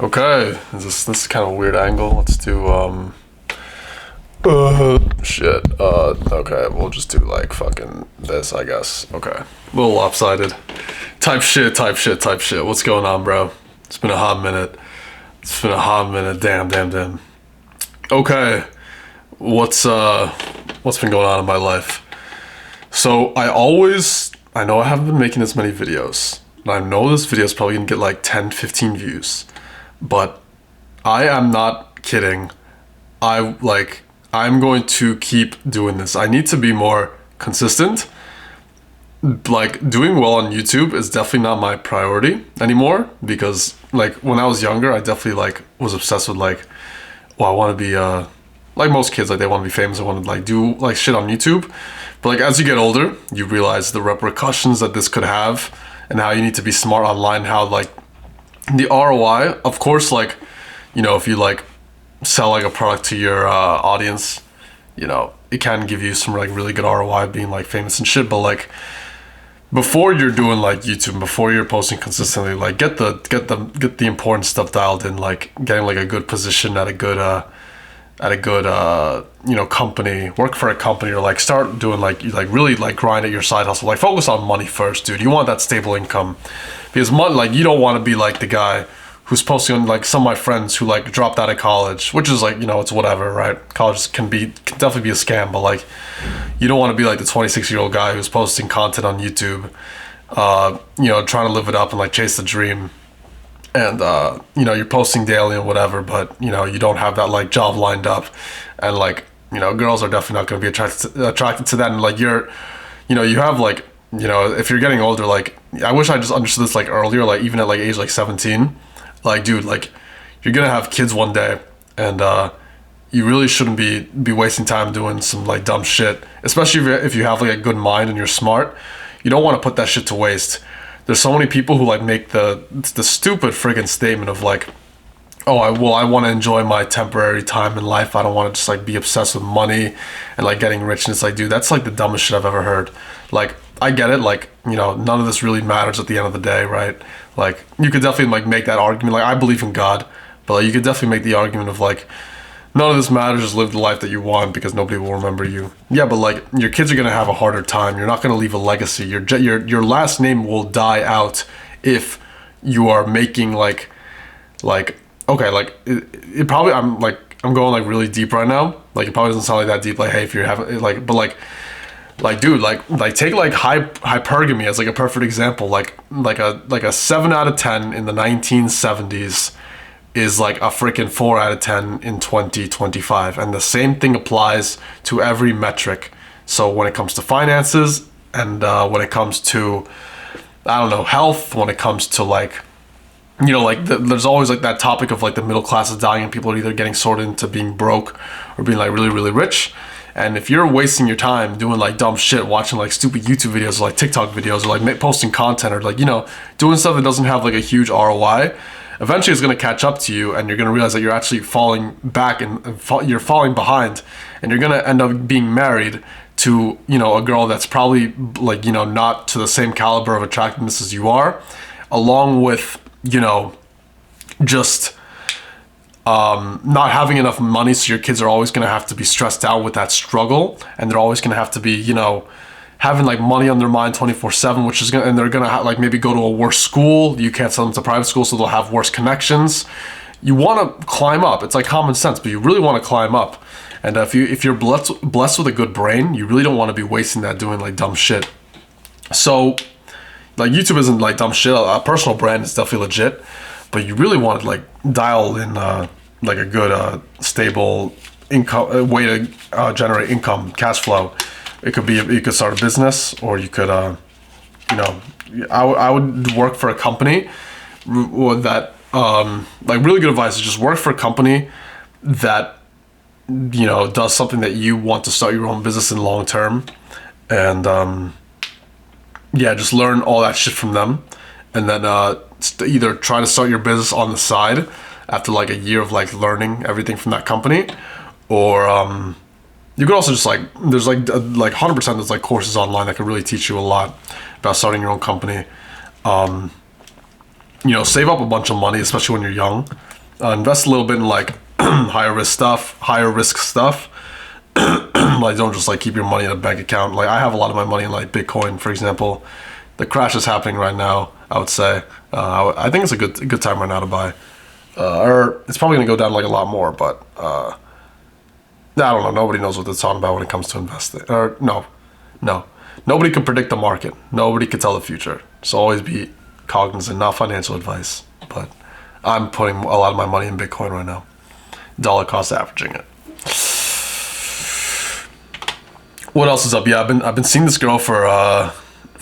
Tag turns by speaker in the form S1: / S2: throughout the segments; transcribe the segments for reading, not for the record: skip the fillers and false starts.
S1: Okay, this is kind of a weird angle. Let's do shit. Okay, we'll just do like fucking this, I guess. Okay, a little lopsided. Type shit. What's going on, bro? It's been a hot minute. Damn. Okay, what's been going on in my life? So I know I haven't been making as many videos. And I know this video is probably gonna get like 10, 15 views. But I am not kidding. I'm going to keep doing this. I need to be more consistent. Like, doing well on YouTube is definitely not my priority anymore, because like when I was younger, I definitely like was obsessed with like, well, I want to be like most kids, like they want to be famous. I want to like do like shit on YouTube. But like as you get older, you realize the repercussions that this could have and how you need to be smart online, how like the ROI, of course, like, you know, if you like sell like a product to your audience, you know, it can give you some like really good ROI being like famous and shit. But like before you're doing like YouTube, before you're posting consistently, like get the important stuff dialed in, like getting like a good position at a good you know, company, work for a company, or like start doing like really like grind at your side hustle, like focus on money first, dude. You want that stable income, because money, like you don't want to be like the guy who's posting on like some of my friends who like dropped out of college, which is like, you know, it's whatever, right? College can definitely be a scam, but like you don't want to be like the 26-year-old guy who's posting content on YouTube, you know, trying to live it up and like chase the dream. And you know, you're posting daily and whatever, but you know, you don't have that like job lined up, and like, you know, girls are definitely not going to be attracted to that. And like you're, you know, you have like, you know, if you're getting older, like I wish I just understood this like earlier, like even at like age like 17, like dude, like you're gonna have kids one day, and you really shouldn't be wasting time doing some like dumb shit, especially if you have like a good mind and you're smart. You don't want to put that shit to waste. There's so many people who like make the stupid friggin' statement of like, oh, I want to enjoy my temporary time in life. I don't want to just like be obsessed with money and like getting rich. And it's like, dude, that's like the dumbest shit I've ever heard. Like, I get it. Like, you know, none of this really matters at the end of the day, right? Like, you could definitely like make that argument. Like, I believe in God, but like, you could definitely make the argument of like, none of this matters. Just live the life that you want, because nobody will remember you. Yeah, but like your kids are gonna have a harder time. You're not gonna leave a legacy. Your last name will die out if you are making like okay, like it probably, I'm going like really deep right now. Like it probably doesn't sound like that deep. Like, hey, if you're having like, but like dude, like take like hypergamy as like a perfect example. Like a 7 out of 10 in the 1970s is like a freaking 4 out of 10 in 2025. And the same thing applies to every metric. So when it comes to finances, and when it comes to, I don't know, health, when it comes to like, you know, like there's always like that topic of like the middle class is dying, and people are either getting sorted into being broke or being like really, really rich. And if you're wasting your time doing like dumb shit, watching like stupid YouTube videos or like TikTok videos, or like posting content, or like, you know, doing stuff that doesn't have like a huge ROI, eventually it's going to catch up to you, and you're going to realize that you're actually falling back, and you're falling behind, and you're going to end up being married to, you know, a girl that's probably like, you know, not to the same caliber of attractiveness as you are, along with, you know, just not having enough money. So your kids are always going to have to be stressed out with that struggle, and they're always going to have to be, you know, having like money on their mind 24/7, which is gonna, and they're gonna like maybe go to a worse school. You can't send them to private school, so they'll have worse connections. You want to climb up. It's like common sense, but you really want to climb up. And if you're blessed with a good brain, you really don't want to be wasting that doing like dumb shit. So like YouTube isn't like dumb shit. A personal brand is definitely legit, but you really want to like dial in like a good stable income, way to generate income, cash flow. It could be, you could start a business, or you could, you know, I would work for a company that, like really good advice is just work for a company that, you know, does something that you want to start your own business in long term. And yeah, just learn all that shit from them. And then either try to start your business on the side after like a year of like learning everything from that company, or you could also just like, there's like 100% there's like courses online that can really teach you a lot about starting your own company. save up a bunch of money, especially when you're young. Invest a little bit in like higher risk stuff. Like don't just like keep your money in a bank account. Like I have a lot of my money in like Bitcoin, for example. The crash is happening right now, I would say. I think it's a good time right now to buy. Or it's probably gonna go down like a lot more, but I don't know. Nobody knows what they're talking about when it comes to investing. Or no. Nobody can predict the market. Nobody can tell the future. So always be cognizant, not financial advice. But I'm putting a lot of my money in Bitcoin right now. Dollar cost averaging it. What else is up? Yeah, I've been seeing this girl for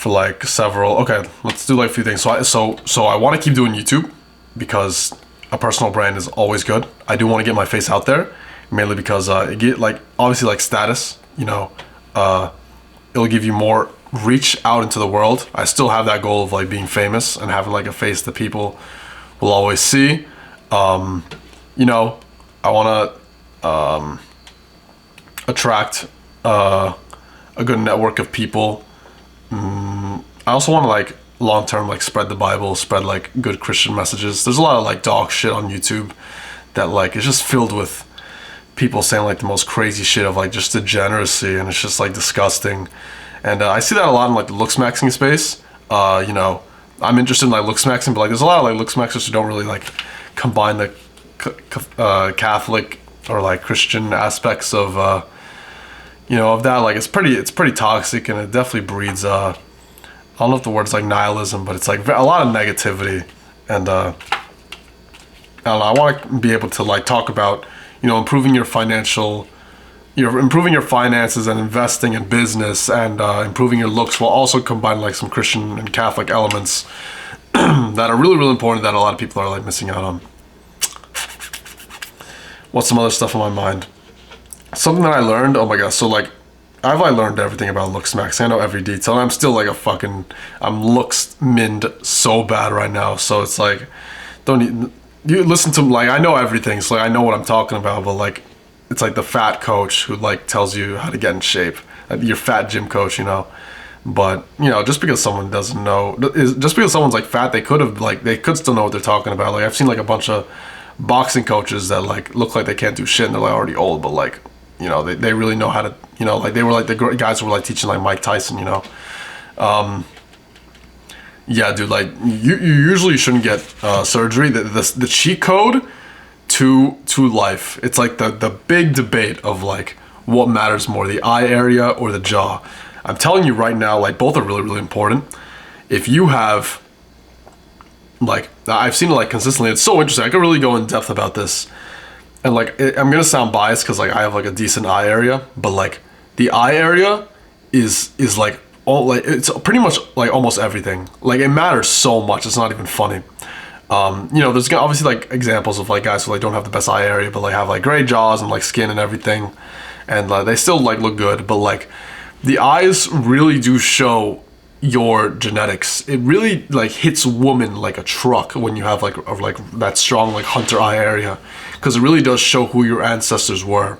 S1: like several. Okay, let's do like a few things. So I want to keep doing YouTube because a personal brand is always good. I do want to get my face out there, mainly because it get like obviously like status. It'll give you more reach out into the world. I still have that goal of like being famous and having like a face that people will always see. I want to attract a good network of people. I also want to like long term like spread the Bible, spread like good Christian messages. There's a lot of like dog shit on YouTube that like is just filled with people saying like the most crazy shit of like just degeneracy, and it's just like disgusting. And I see that a lot in like the looksmaxxing space. I'm interested in like looksmaxxing, but like there's a lot of like looksmaxxers who don't really like combine the Catholic or like Christian aspects of of that. Like it's pretty toxic, and it definitely breeds I don't know if the word's like nihilism, but it's like a lot of negativity. And I don't know, I want to be able to like talk about improving your finances and investing in business, and improving your looks, while also combining like some Christian and Catholic elements that are really, really important that a lot of people are like missing out on. What's some other stuff on my mind? Something that I learned, oh my gosh, so like I learned everything about looksmaxxing. I know every detail, and I'm still like I'm looks minned so bad right now. So it's like, you listen to like, I know everything, so like, I know what I'm talking about, but like it's like the fat coach who like tells you how to get in shape, like your fat gym coach, but just because someone doesn't know, just because someone's like fat, they could still know what they're talking about. Like I've seen like a bunch of boxing coaches that like look like they can't do shit, and they're like already old, but like they really know how to, like they were like the guys who were like teaching like Mike Tyson. Yeah, dude, like you usually shouldn't get surgery. The cheat code to life, it's like the big debate of like what matters more, the eye area or the jaw. I'm telling you right now, like both are really, really important. If you have like, I've seen it like consistently, it's so interesting. I could really go in depth about this, and like I'm gonna sound biased because like I have like a decent eye area, but like the eye area is like all like, it's pretty much like almost everything. Like it matters so much, it's not even funny. There's obviously like examples of like guys who like don't have the best eye area, but like have like great jaws and like skin and everything, and they still like look good. But like the eyes really do show your genetics. It really like hits women like a truck when you have like that strong like hunter eye area, because it really does show who your ancestors were.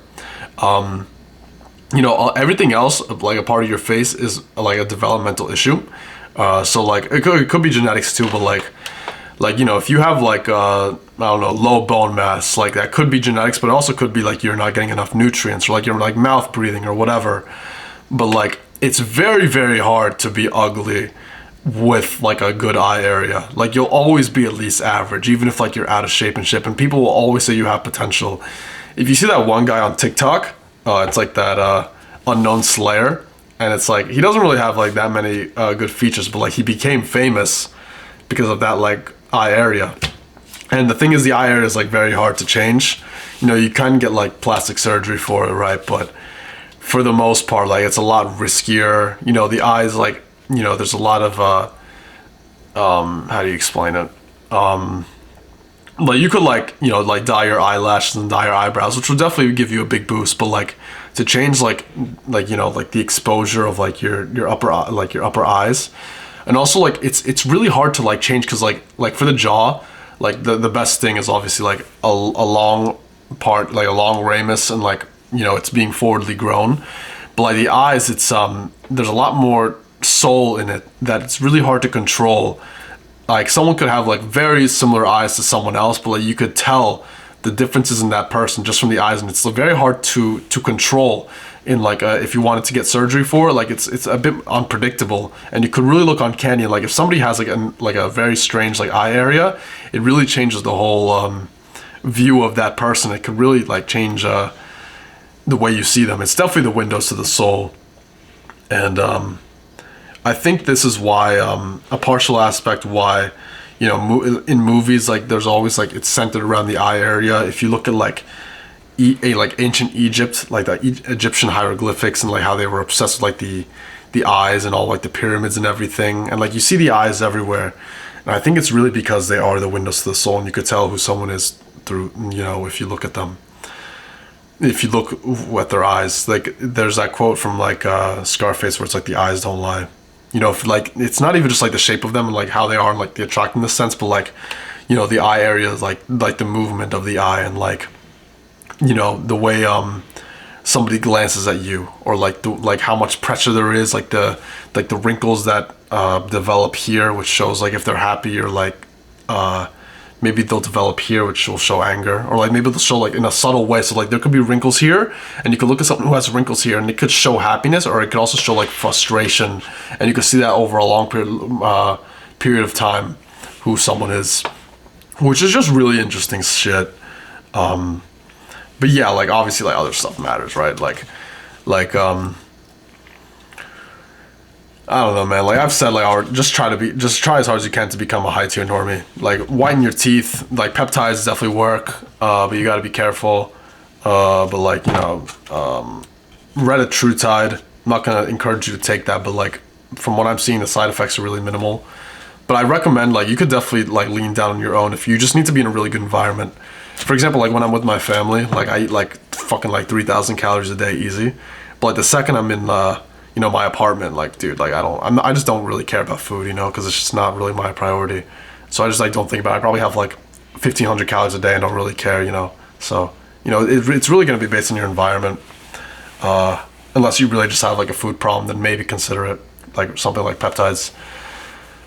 S1: Everything else like a part of your face is like a developmental issue. So like it could be genetics too, but like if you have like I don't know, low bone mass, like that could be genetics, but it also could be like you're not getting enough nutrients, or like you're like mouth breathing or whatever. But like it's very, very hard to be ugly with like a good eye area. Like you'll always be at least average, even if like you're out of shape and shit, and people will always say you have potential. If you see that one guy on TikTok, it's like that unknown Slayer, and it's like he doesn't really have like that many good features, but like he became famous because of that like eye area. And the thing is, the eye area is like very hard to change. You kind of get like plastic surgery for it, right? But for the most part, like it's a lot riskier. The eyes, like there's a lot of how do you explain it? Like you could like dye your eyelashes and dye your eyebrows, which will definitely give you a big boost. But like to change like the exposure of like your upper eyes, and also like it's really hard to like change, because like for the jaw, like the best thing is obviously like a long part, like a long ramus, and like it's being forwardly grown. But like the eyes, it's there's a lot more soul in it that it's really hard to control. like someone could have like very similar eyes to someone else, but like you could tell the differences in that person just from the eyes, and it's very hard to control in like if you wanted to get surgery for it. Like it's a bit unpredictable, and you could really look uncanny. Like if somebody has like a very strange like eye area, it really changes the whole view of that person. It could really like change the way you see them. It's definitely the windows to the soul. And I think this is why a partial aspect why, you know, in movies, like there's always like it's centered around the eye area. If you look at like like ancient Egypt, like the Egyptian hieroglyphics, and like how they were obsessed with like the eyes and all like the pyramids and everything, and like you see the eyes everywhere. And I think it's really because they are the windows to the soul, and you could tell who someone is through, you know, if you look at them. If you look at their eyes, like there's that quote from like Scarface where it's like the eyes don't lie. You know, if like it's not even just like the shape of them and like how they are and like the attractiveness sense, but like, you know, the eye area is like the movement of the eye, and like, you know, the way somebody glances at you, or like like how much pressure there is, like the wrinkles that develop here, which shows like if they're happy, or like maybe they'll develop here, which will show anger, or like maybe they'll show like in a subtle way. So like there could be wrinkles here, and you could look at someone who has wrinkles here, and it could show happiness, or it could also show like frustration, and you could see that over a long period of time who someone is, which is just really interesting shit. But yeah, like obviously like other stuff matters, right? Like I don't know, man. Like I've said, like just try as hard as you can to become a high tier normie. Like whiten your teeth. Like peptides definitely work, but you got to be careful. But like, you know, Reddit True Tide. I'm not gonna encourage you to take that, but like from what I'm seeing, the side effects are really minimal. But I recommend, like, you could definitely like lean down on your own if you just need to be in a really good environment. For example, like when I'm with my family, like I eat like fucking like 3,000 calories a day easy. But like the second I'm in you know, my apartment, like, dude, like I just don't really care about food, you know, because it's just not really my priority. So I just like don't think about it. I probably have like 1,500 calories a day and don't really care, you know. So, you know, it's really going to be based on your environment. Unless you really just have like a food problem, then maybe consider it, like something like peptides.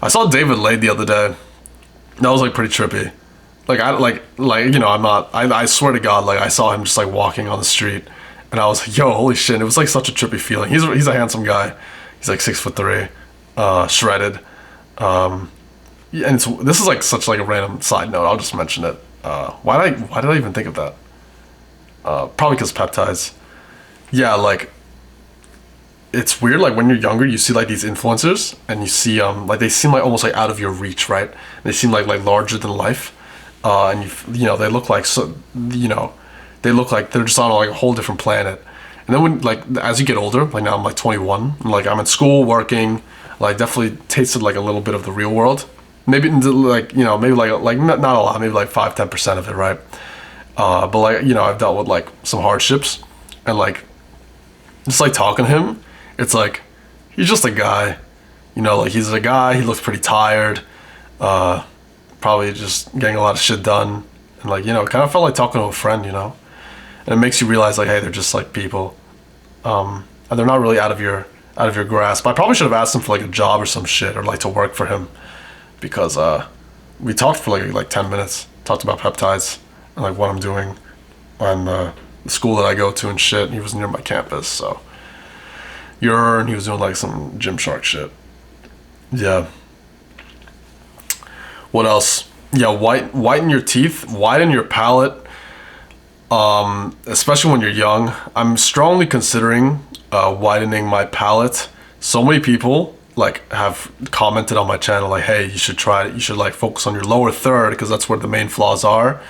S1: I saw David Laid the other day. That was like pretty trippy. Like you know, I swear to God, like I saw him just like walking on the street, and I was like, yo, holy shit. It was like such a trippy feeling. He's a handsome guy. He's like 6'3", shredded. And this is like such like a random side note. I'll just mention it. Why did I even think of that? Probably because peptides. Yeah, like it's weird. Like when you're younger, you see like these influencers, and you see like they seem like almost like out of your reach, right? They seem like larger than life, and you know they look like, so you know, they look like they're just on like a whole different planet. And then when like as you get older, like now I'm like 21, and, like I'm in school working, like definitely tasted like a little bit of the real world. Maybe like, you know, maybe like not a lot, maybe like 5-10% of it, right? But like, you know, I've dealt with like some hardships, and like just like talking to him, it's like he's just a guy, you know, like he's a guy. He looks pretty tired, probably just getting a lot of shit done, and like, you know, it kind of felt like talking to a friend, you know. And it makes you realize like, hey, they're just like people, and they're not really out of your grasp. I probably should have asked him for like a job or some shit, or like to work for him, because we talked for like 10 minutes, talked about peptides and like what I'm doing on the school that I go to and shit. He was near my campus, so and he was doing like some Gymshark shit. Yeah. What else? Yeah, whiten your teeth, widen your palate, especially when you're young. I'm strongly considering widening my palate. So many people like have commented on my channel like, hey, you should try it. You should like focus on your lower third, because that's where the main flaws are.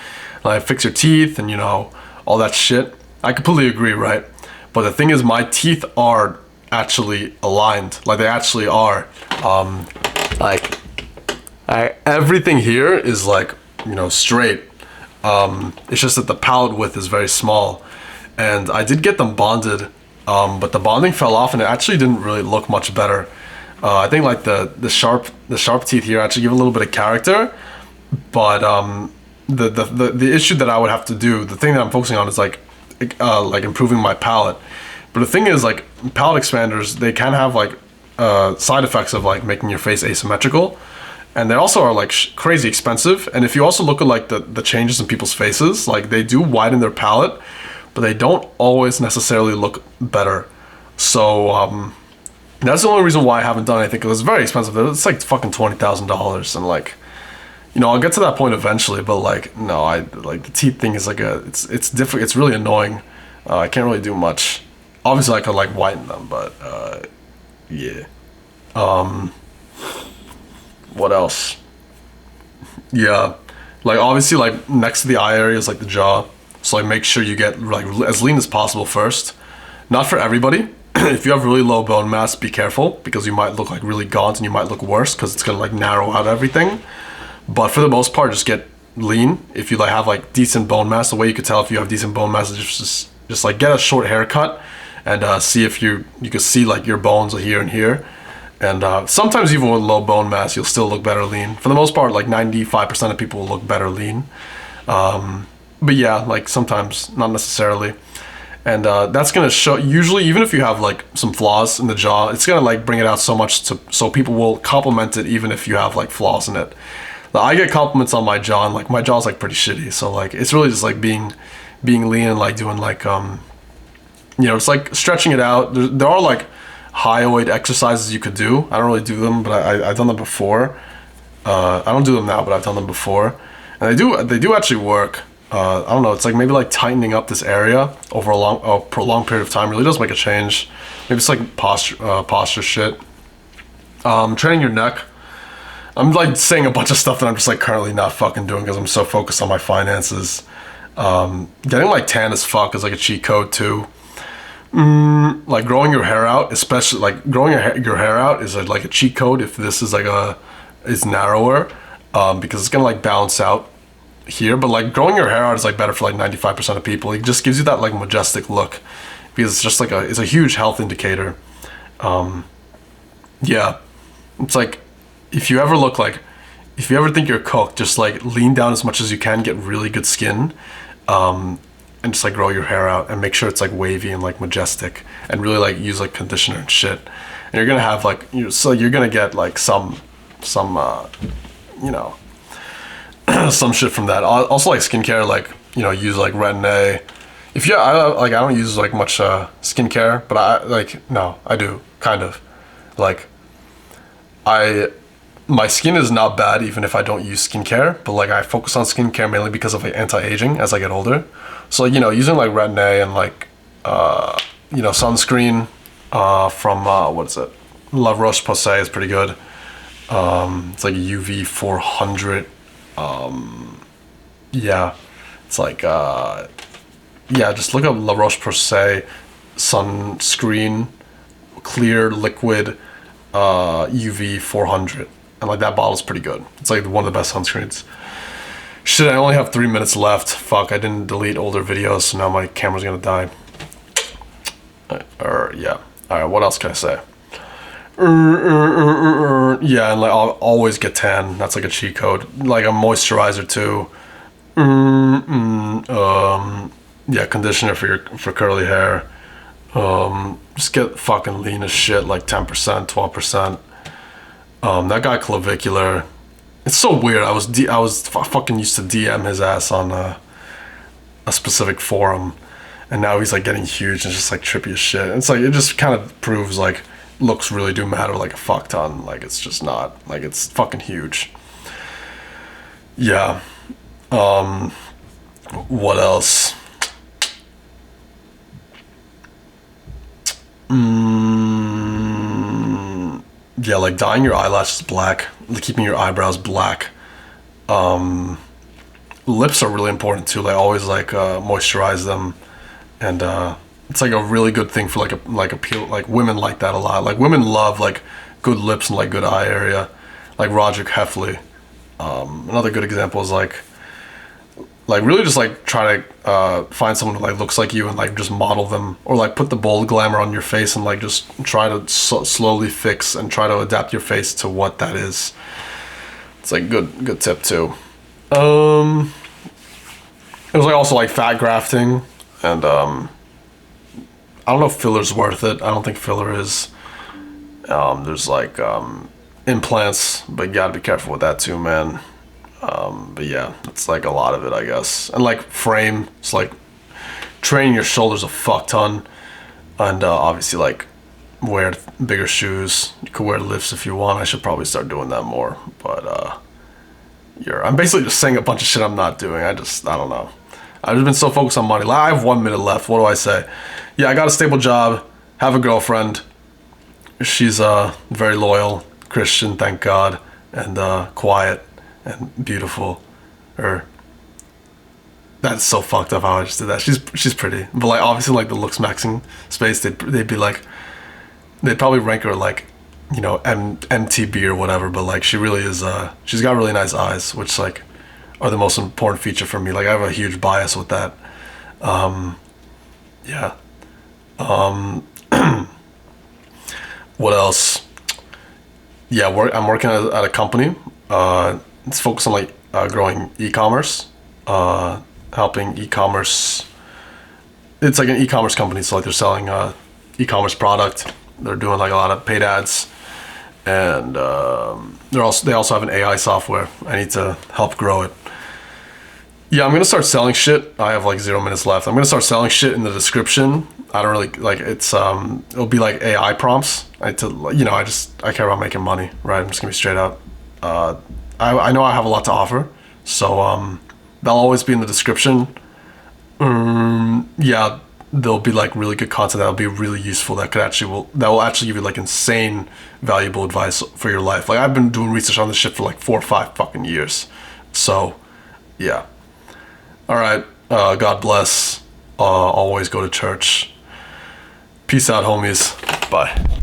S1: Like fix your teeth and, you know, all that shit. I completely agree, right? But the thing is, my teeth are actually aligned. Like they actually are. Everything here is like, you know, straight. It's just that the palate width is very small, and I did get them bonded, but the bonding fell off, and it actually didn't really look much better. I think like the sharp teeth here actually give a little bit of character, but the issue that I would have to do, the thing that I'm focusing on is like improving my palate. But the thing is, like, palate expanders, they can have like side effects of like making your face asymmetrical, and they also are like crazy expensive. And if you also look at like the changes in people's faces, like they do widen their palate, but they don't always necessarily look better. So that's the only reason why I haven't done anything, because it's very expensive. It's like fucking $20,000, and like, you know, I'll get to that point eventually. But like, no, I like the teeth thing is like it's different. It's really annoying. I can't really do much. Obviously, I could like whiten them, but yeah. What else? Yeah, like obviously, like next to the eye area is like the jaw. So like make sure you get like as lean as possible first. Not for everybody. If you have really low bone mass, be careful, because you might look like really gaunt and you might look worse because it's gonna like narrow out everything. But for the most part, just get lean. If you like have like decent bone mass, the way you could tell if you have decent bone mass is just like get a short haircut and see if you can see like your bones here and here. And sometimes even with low bone mass, you'll still look better lean. For the most part, like 95% of people will look better lean. But yeah, like sometimes not necessarily. And that's gonna show, usually even if you have like some flaws in the jaw, it's gonna like bring it out so much so people will compliment it even if you have like flaws in it. Now, I get compliments on my jaw, and like my jaw's like pretty shitty, so like it's really just like being lean and like doing like you know, it's like stretching it out. There are like hyoid exercises you could do. I don't really do them, but I've done them before. I don't do them now, but I've done them before, and they do actually work. I don't know, it's like maybe like tightening up this area over a prolonged period of time really does make a change. Maybe it's like posture shit. Training your neck. I'm like saying a bunch of stuff that I'm just like currently not fucking doing because I'm so focused on my finances. Getting like tan as fuck is like a cheat code too. Like growing your hair out, especially like growing your hair out is like a cheat code if this is like is narrower, because it's gonna like balance out here. But like growing your hair out is like better for like 95% of people. It just gives you that like majestic look, because it's just like it's a huge health indicator. Yeah, it's like if you ever think you're cooked, just like lean down as much as you can, get really good skin, and just like grow your hair out and make sure it's like wavy and like majestic, and really like use like conditioner and shit. And you're gonna have like you're gonna get like some you know some shit from that. Also like skincare, like, you know, use like Retin-A. I don't use like much skincare, but I do kind of like my skin is not bad even if I don't use skincare, but like I focus on skincare mainly because of like anti-aging as I get older. So, you know, using like Retin-A and like you know, sunscreen from what is it? La Roche-Posay is pretty good. It's like UV 400. Yeah, it's like yeah, just look up La Roche-Posay sunscreen, clear liquid, UV 400, and like that bottle's pretty good. It's like one of the best sunscreens. Shit, I only have 3 minutes left. Fuck, I didn't delete older videos, so now my camera's gonna die. Yeah. Alright, what else can I say? Yeah, and like I'll always get tan. That's like a cheat code. Like a moisturizer too. Yeah, conditioner for curly hair. Just get fucking lean as shit, like 10%, 12%. That guy Clavicular, it's so weird. I was fucking used to DM his ass on a specific forum, and now he's like getting huge and just like trippy as shit. And it's like, it just kind of proves like looks really do matter like a fuck ton. Like it's just not, like it's fucking huge. Yeah. What else? Yeah, like dyeing your eyelashes black, keeping your eyebrows black. Lips are really important too. Like always like moisturize them, and it's like a really good thing for like appeal. Like women like that a lot. Like women love like good lips and like good eye area. Like Roger Heffley. Another good example is like really just like try to find someone who like looks like you and like just model them, or like put the bold glamour on your face and like just try to slowly fix and try to adapt your face to what that is. It's like good tip too. It was like also like fat grafting, and I don't know if filler's worth it. I don't think filler is. There's like implants, but you gotta be careful with that too, man. But yeah, it's like a lot of it, I guess. And like frame, it's like training your shoulders a fuck ton, and obviously like wear bigger shoes. You could wear lifts if you want. I should probably start doing that more, but I'm basically just saying a bunch of shit I'm not doing. I don't know. I've just been so focused on money. Like, I have 1 minute left. What do I say? Yeah, I got a stable job, have a girlfriend. She's very loyal, Christian, thank God, and quiet and beautiful. Or that's so fucked up how I just did that. She's pretty, but like obviously like the looksmaxxing space, they'd be like, they'd probably rank her like, you know, MTB or whatever. But like she really is. She's got really nice eyes, which like are the most important feature for me. Like I have a huge bias with that. Yeah. What else? Yeah, I'm working at a company. It's focused on like growing e-commerce, helping e-commerce. It's like an e-commerce company, so like they're selling e-commerce product. They're doing like a lot of paid ads, and they also have an AI software. I need to help grow it. Yeah, I'm gonna start selling shit. I have like 0 minutes left. I'm gonna start selling shit in the description. I don't really like it's it'll be like AI prompts. I care about making money, right? I'm just gonna be straight up. I know I have a lot to offer, so they'll always be in the description. Yeah, there'll be like really good content that'll be really useful that will actually give you like insane valuable advice for your life. Like I've been doing research on this shit for like 4 or 5 fucking years. So yeah. All right. God bless. Always go to church. Peace out, homies. Bye.